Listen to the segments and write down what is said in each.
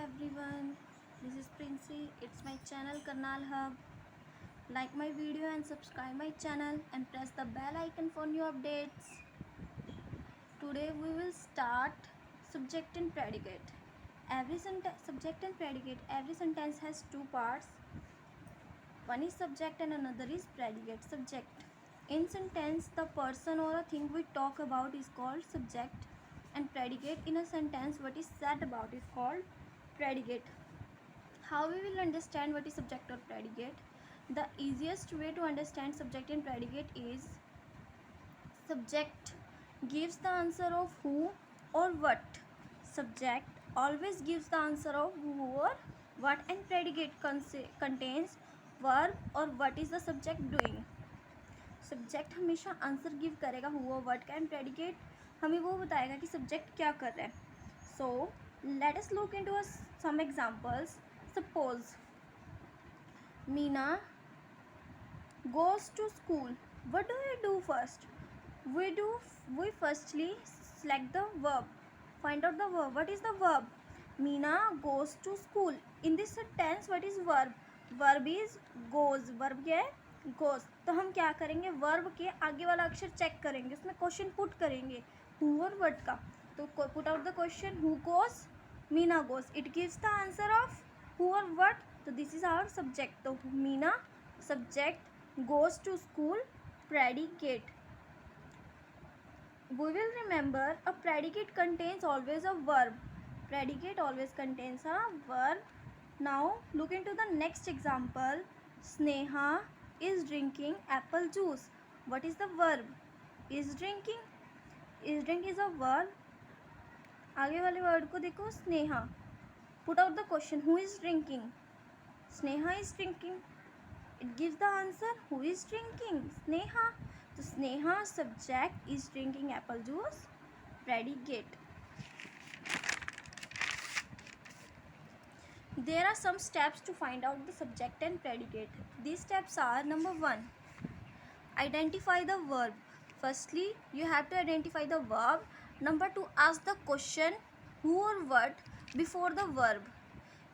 everyone, this is Princey. It's my channel Karnal Hub. Like my video and subscribe my channel and press the bell icon for new updates. Today we will start subject and predicate. Subject and predicate, every sentence has two parts. One is subject and another is predicate. Subject. In sentence, the person or a thing we talk about is called subject, and predicate in a sentence what is said about is called predicate. How we will understand what is subject or predicate? The easiest way to understand subject and predicate is subject gives the answer of who or what. Subject always gives the answer of who or what, and predicate contains verb or what is the subject doing. Subject हमेशा answer give करेगा हुआ word का, and predicate हमें वो बताएगा कि subject क्या कर रहा है. So let us look into some examples. Suppose Meena goes to school. What do we do first? We firstly select the verb. Find out the verb. What is the verb? Meena goes to school. In this sentence what is verb? Verb is goes. Verb क्या है? Goes. तो हम क्या करेंगे? Verb के आगे वाला अक्षर चेक करेंगे, उसमें क्वेश्चन पुट करेंगे who और what का. तो put out the question. Who goes? Meena goes. It gives the answer of who or what. तो this is our subject. तो Meena subject, goes to school predicate. We will remember a predicate contains always a verb. Predicate always contains a verb. Now look into the next example. Sneha is drinking apple juice. What is the verb? Is drinking. Is drink is a verb. आगे वाले word को देखो, Sneha. Put out the question. Who is drinking? Sneha is drinking. It gives the answer who is drinking. Sneha. So Sneha subject is drinking apple juice. Predicate. There are some steps to find out the subject and predicate. These steps are: number 1, identify the verb. Firstly, you have to identify the verb. Number 2, ask the question who or what before the verb.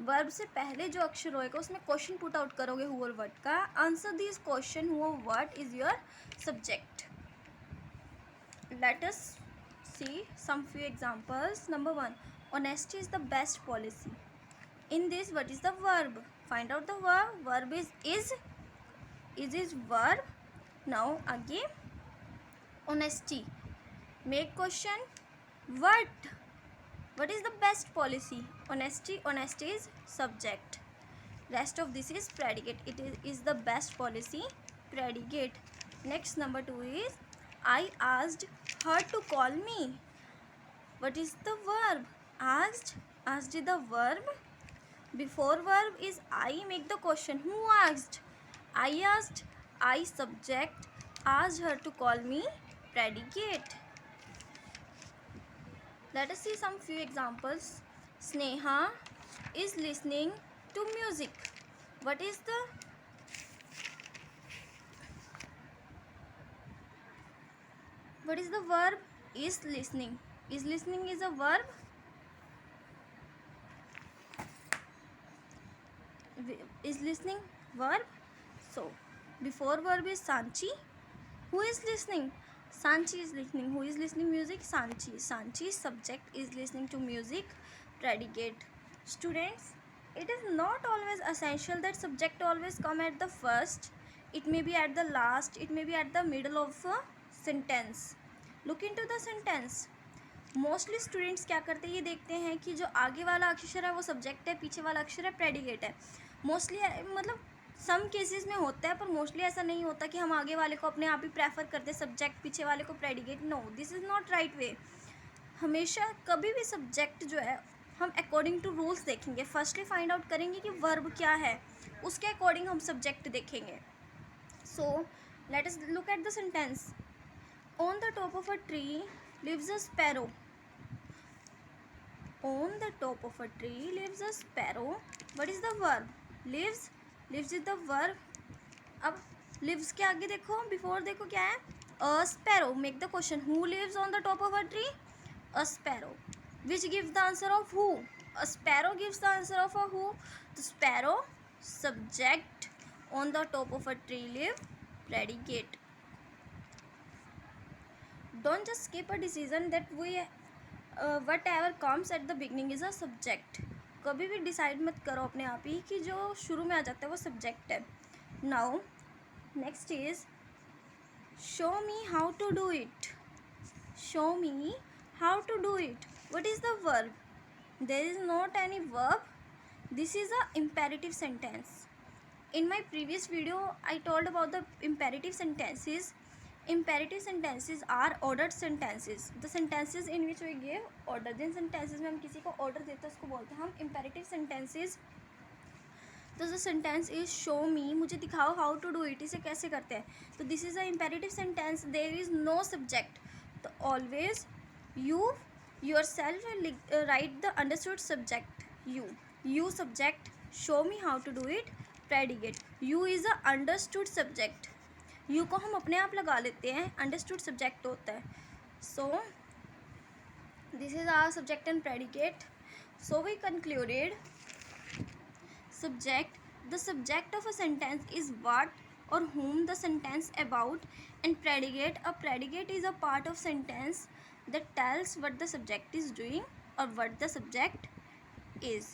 Verb से पहले जो अक्षर होएगा उसमें question put out करोगे who और what का. Answer this question who और what is your subject. Let us see some few examples. Number 1, honesty is the best policy. In this what is the verb? Find out the verb. Verb is is verb. Now again honesty. Make question what. What is the best policy? Honesty. Honesty is subject. Rest of this is predicate. It is the best policy. Predicate. Next, number 2 is I asked her to call me. What is the verb? Asked. Asked is the verb. Before verb is I. Make the question who asked. I asked. I subject. Asked her to call me. Predicate. Let us see some few examples. Sneha is listening to music. What is the verb? Is listening. Is listening is a verb. Is listening verb. So before verb is Sanchi. Who is listening? Sanchi is listening. Who is listening music? Sanchi. Sanchi subject is listening to music. Predicate. Students, it is not always essential that subject always come at the first. It may be at the last. It may be at the middle of a sentence. Look into the sentence. Mostly students क्या करते हैं, ये देखते हैं कि जो आगे वाला अक्षर है वो सब्जेक्ट है, पीछे वाला अक्षर है प्रेडिकेट है. मोस्टली मतलब सम केसेस में होता है, पर मोस्टली ऐसा नहीं होता कि हम आगे वाले को अपने आप ही प्रेफर करते सब्जेक्ट, पीछे वाले को predicate. No, this is not right way. हमेशा कभी भी सब्जेक्ट जो है हम अकॉर्डिंग टू रूल्स देखेंगे. फर्स्टली फाइंड आउट करेंगे कि वर्ब क्या है, उसके अकॉर्डिंग हम सब्जेक्ट देखेंगे. So let us look at the sentence. On the top of a tree lives a sparrow. On the top of a tree lives a sparrow. What is the verb? Lives. Lives is the verb. अब lives के आगे देखो, before देखो क्या है? A sparrow. Make the question. Who lives on the top of a tree? A sparrow. Which gives the answer of who? A sparrow gives the answer of a who. The sparrow, subject, on the top of a tree leaf, predicate. Don't just skip a decision that we whatever comes at the beginning is a subject. कभी भी decide मत करो अपने आप ही कि जो शुरू में आ जाता है वो सब्जेक्ट है. Now next is show me how to do it. Show me how to do it. What is the verb? There is not any verb. This is a imperative sentence. In my previous video I told about the imperative sentences. Imperative sentences are ordered sentences. The sentences in which we give order. जिन sentences में हम किसी को order देते हैं उसको बोलते हैं हम imperative sentences. तो जो सेंटेंस इज शो मी, मुझे दिखाओ हाउ टू डू इट, इसे कैसे करते हैं. तो this is a imperative sentence. There is no subject. तो always you yourself write the understood subject. You subject, show me how to do it, predicate. You is a understood subject. You को हम अपने आप लगा लेते हैं, understood subject होता है. So this is our subject and predicate. So we concluded subject. The subject of a sentence is what or whom the sentence about, and predicate. A predicate is a part of sentence that tells what the subject is doing or what the subject is.